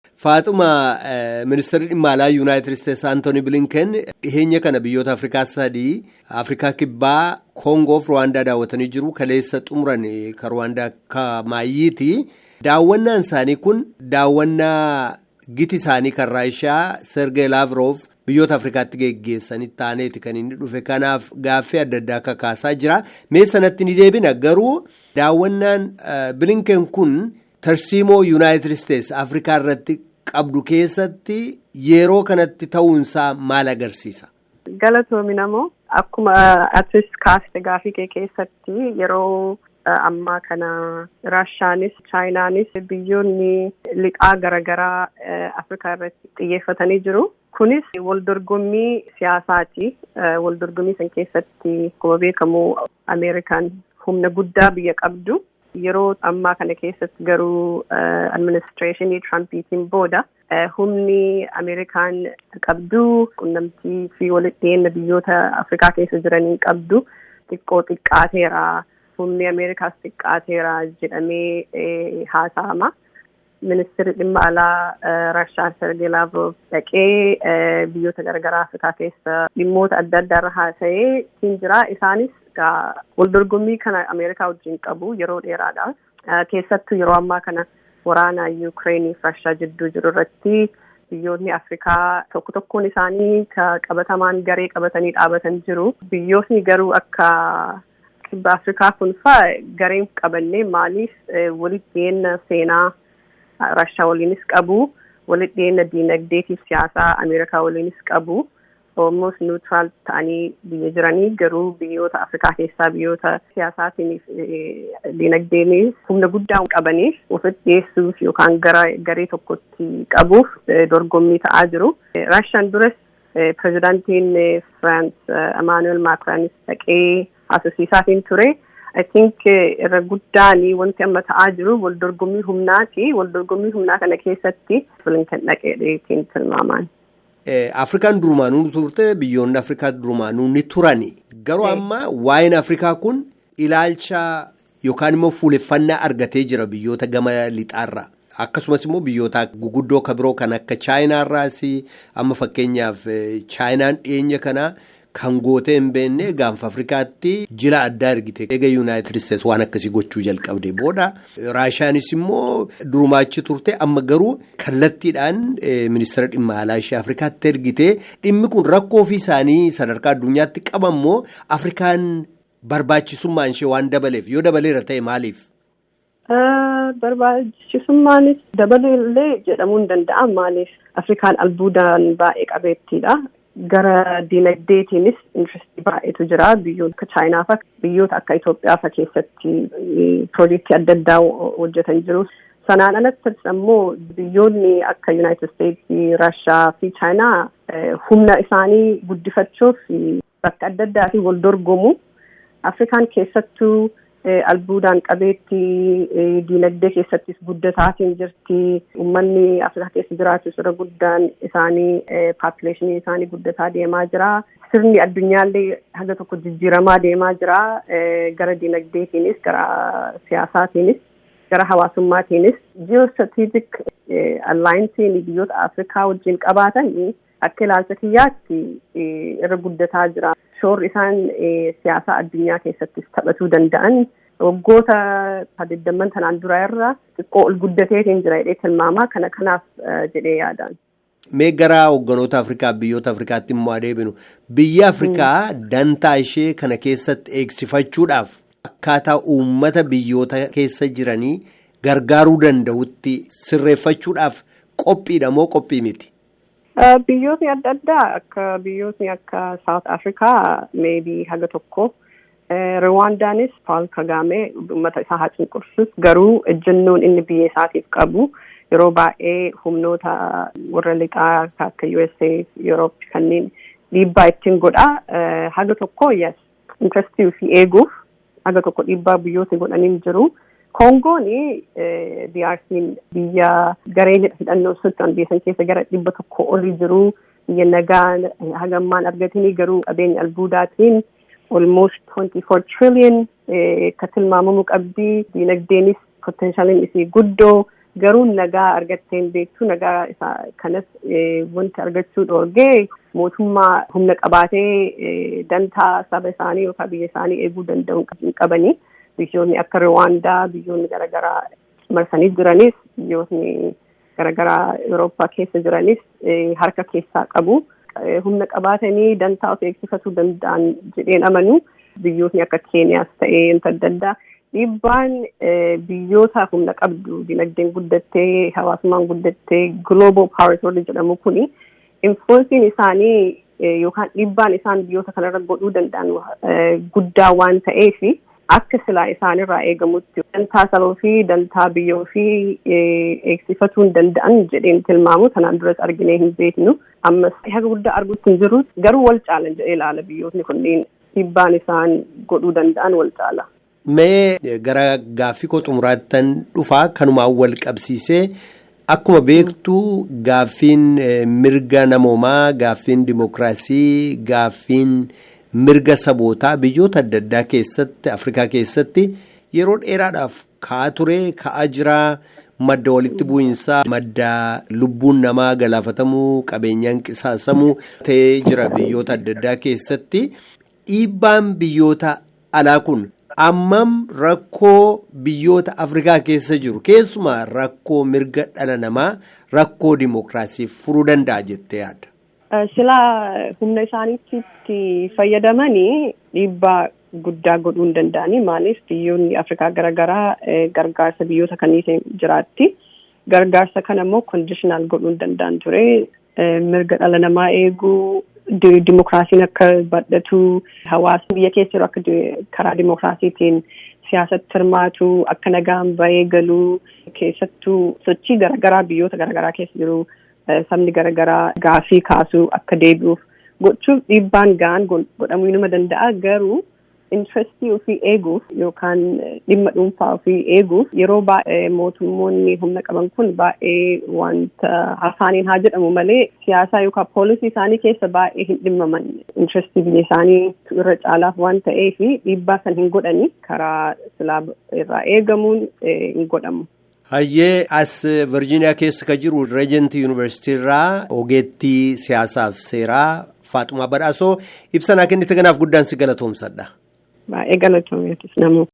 Faaxuma Ministeerri dhimma alaa Yuunaayitid Isteetsi Antooni Bilinken dhiheenya kana biyyoota Afrikaa sadii Afrikaa Kibbaa, Koongoo fi Ruwaandaa daawwatanii jiru. Kaleessa xumuran kan Ruwaandaa akka maayyiiti. Daawwannaan isaanii kun daawwannaa giti isaanii kan Raashiyaa Sergey Lavrov biyyoota Afrikaatti geggeessanii taaneeti kan inni dhufe. Kanaaf gaaffii adda addaa akka kaasaa jira. Mee sanatti ni deebina garuu daawwannaan Bilinken kun tarsiimoo Yuunaayitid Isteetsi Afrikaa irratti qabdu keessatti yeroo kanatti ta'uunsaa maal agarsiisa? Galatoomi namoo akkuma atis kaaste gaafii kee keessatti yeroo ammaa kana Raashiyaanis Chaayinaanis biyyoonni liqaa garaagaraa Afrikaa irratti xiyyeeffatanii jiru. Kunis waldorgommii siyaasaati. Waldorgommii san keessatti akkuma beekamu Ameerikaan humna guddaa biyya qabdu. Yeroo ammaa kana keessatti garuu administreeshinii Trampiitiin booda humni Ameerikaan qabdu qunnamtii fi walitti dhiyeenya biyyoota Afrikaa keessa jiranii qabdu xiqqaateera. Humni Ameerikaas xiqqaateera jedhamee haasa'ama. Ministeerri dhimma alaa Raashiyaa Sergey Lavrov dhaqee biyyoota garaagaraa Afrikaa keessa dhimmoota adda addaa irra haasa'ee jira. Isaanis waldorgommii kana Ameerikaa wajjin qabu yeroo dheeraadhaaf. Keessattuu yeroo ammaa kana waraana Yuukireenii fi Raashiyaa jidduu jiru irratti biyyoonni Afrikaa tokkoon isaanii qabatamaan garee qabatanii dhaabatan jiru. Biyyoonni garuu akka kibba Afrikaa kun fa'aa gareen qabannee maaliif walitti dhiyeenya seenaa Raashiyaa waliinis qabu, walitti dhiyeenya diinagdeetiif siyaasaa Ameerikaa waliinis qabu. Almost neutral ta'anii biyya jiranii garuu biyyoota Afrikaa keessaa biyyoota siyaasaatiin diinagdeenis humna guddaa qabaniif ofitti dhiyeessuuf yookaan garee tokkotti qabuuf dorgommii ta'aa jiru. Raashiyaan duras pirezidaantiin France Emmanuel Macronis dhaqee haasofsiisaatiin ture. I think irra guddaan wanti amma ta'aa jiru waldorgommii humnaati. Waldorgommii humnaa kana keessatti Bilinken dhaqeetiin tilmaaman. Afrikaan durumaanuu turte biyyoonni Afrikaa durumaanuu ni turani. Garuu amma waa'een Afrikaa kun ilaalcha yookaan immoo fuuleffannaa argatee jira biyyoota gama lixaarraa. Akkasumas immoo biyyoota guguddoo kabiroo kan akka Chaayinaarraas amma fakkeenyaaf Chaayinaan dhiyeenya kana kan gootee hin beekne gaanfa Afrikaatti jila addaa ergite. Eega Yuunaayitid Isteetsi waan akkasii gochuu jalqabde booda Raashiyaanis immoo durumaachi turte amma garuu kallattiidhaan ministeera dhimma alaa ishee Afrikaatti ergite. Dhimmi kun rakkoo ofii isaanii sadarkaa addunyaatti qabammoo Afrikaan barbaachisummaan ishee waan dabaleef yoo dabaleera ta'e maaliif? Barbaachisummaanis dabaleellee jedhamuu hin danda'am. Maaliif Afrikaan albuudaan baay'ee qabeettiidha. Gara diinagdeetiinis intirestii baay'eetu jira. Biyyoota akka Chaayinaa fa'a biyyoota akka Itoophiyaa fa'a keessatti piroojeektii adda addaa hojjetan jiru. Sanaan alattis ammoo biyyoonni akka Yuunaayitid Isteetsi, Raashiyaa fi Chaayinaa humna isaanii guddifachuuf bakka adda addaatiin wal dorgomu. Afrikaan keessattuu albuudaan qabeetti diinagdee keessattis guddataatiin jirti. Uummanni Afrikaa keessa jiraachus irra guddaan isaanii paapuleeshinii isaanii guddataa deemaa jira. Sirni addunyaallee haga tokko jijjiiramaa deemaa jira. Gara diinagdeetiinis, gara siyaasaatiinis, gara hawaasummaatiinis. Ji'oostiraatiijik allaayiinsiin biyyoota Afrikaa wajjin qabaatan akka ilaalcha kiyyaatti irra guddataa jira. Shoorri isaan siyaasaa addunyaa keessattis taphatuu danda'an waggoota 20 tanaan duraa irraa xiqqoo ol guddateetiin jira jedhee tilmaamaa kanaaf jedhee yaadaan. Mee gara hogganoota Afrikaa biyyoota Afrikaatti immoo adeeminu biyya Afrikaa dantaa ishee kana keessatti eegsifachuudhaaf akkaataa uummata biyyoota keessa jiranii gargaaruu danda'utti sirreeffachuudhaaf qophiidha moo qophii miti? Biyyootni adda addaa akka biyyootni akka South Africa maybe haga tokko Rwandaanis Paul Kagame uummata isaa haa cunqursus garuu ejjennoon inni biyya isaatiif qabu yeroo baay'ee humnoota warra lixaa akka USA, Europe kanneen dhiibbaa ittiin godha. Haga tokko yes interestii fi eeguuf haga tokko dhiibbaa biyyootni godhanii jiru. Kongoon DRC'n biyya gareen hidhannoo socho'an biyya keessa gara 100 olii jiru. Biyya nagaa hagammaan argatanii garuu qabeenya albuudaatiin almost 24 trillion ka tilmaamamu qabdi. Diinagdeenis potentialiin isii guddoo garuu nagaa argatteen beektu nagaa isaa kanas wanti argachuu dhoorgee mootummaa humna qabaatee dantaa saba isaanii yookaan biyya isaanii eeguu danda'u hin qabanii biyyoonni akka Rwaandaa biyyoonni garaagaraa marsanii jiranis biyyoonni garaagaraa Awurooppaa keessa jiranis harka keessaa qabu. Humna qabaatanii dantaa of eegsifatuu danda'an jedheen amanu biyyootni akka Keeniyaas ta'ee adda addaa dhiibbaan biyyoota humna qabdu dinagdeen guddattee hawaasummaan guddattee global powers warri jedhamu kuni influensiin isaanii yookaan dhiibbaan isaan biyyoota kanarra godhuu danda'an guddaa waan ta'eef akka silaa isaanirraa eegamutti dantaa sabaa fi dantaa biyyoo fi eegsifatuu hin danda'an jedheen tilmaamu kanaan duras arginee hin beeknu ammas haga guddaa arguutti hin jiru garuu wal caalan jedhee ilaala biyyootni kunneen dhiibbaan isaan godhuu danda'an wal caala. Mee gara gaaffii koo xumuraattan dhufaa kanumaan wal qabsiisee akkuma beektu gaaffiin mirga namoomaa gaaffiin dimokiraasii gaaffiin mirga sabootaa biyyoota adda addaa keessatti Afrikaa keessatti yeroo dheeraadhaaf ka'aa ture ka'aa jira madda walitti bu'iinsaa madda lubbuun namaa galaafatamuu qabeenyaan qisaasamuu ta'ee jira biyyoota adda addaa keessatti dhiibbaan biyyoota alaa kun ammam rakkoo biyyoota Afrikaa keessa jiru keessumaa rakkoo mirga dhala namaa rakkoo dimokiraasii furuu danda'a jettee yaadda. Silaa humna isaaniitti fayyadamanii dhiibbaa guddaa godhuu hin danda'anii maaliif biyyoonni Afrikaa garaagaraa gargaarsa biyyoota kaniitiin jiraatti gargaarsa kana immoo conditional godhuu hin danda'an ture mirga dhala namaa eeguu dimokiraasiin akka badhatu hawaasni biyya keessa jiru akka karaa dimokiraasiitiin siyaasatti hirmaatu akka nagaan bahee galuu keessattuu sochii garaagaraa biyyoota garaagaraa keessa jiru. Sabni garaagaraa gaafii kaasuu akka deebi'uuf gochuuf dhiibbaan ga'an godhamuu inuma danda'a garuu interestii ofii eeguuf yookaan dhimma dhuunfaa ofii eeguuf yeroo baay'ee mootummoonni humna qaban kun baay'ee wanta afaaniin haa jedhamu malee siyaasaa yookaan poolisii isaanii keessa baay'ee hin dhimmaman interestii biyya isaanii irra caalaaf waan ta'eef dhiibbaa san hin godhani karaa silaa irraa eegamuun hin godhamu. Hayyee as Virgiiniyaa keessa ka jiru Regent University irraa ogeettii siyaasaaf seeraa Faaxumaa Badhaasoo ibsa naa kennite kanaaf guddaan si galatoomsadha. Baay'ee galatoomeetis namu.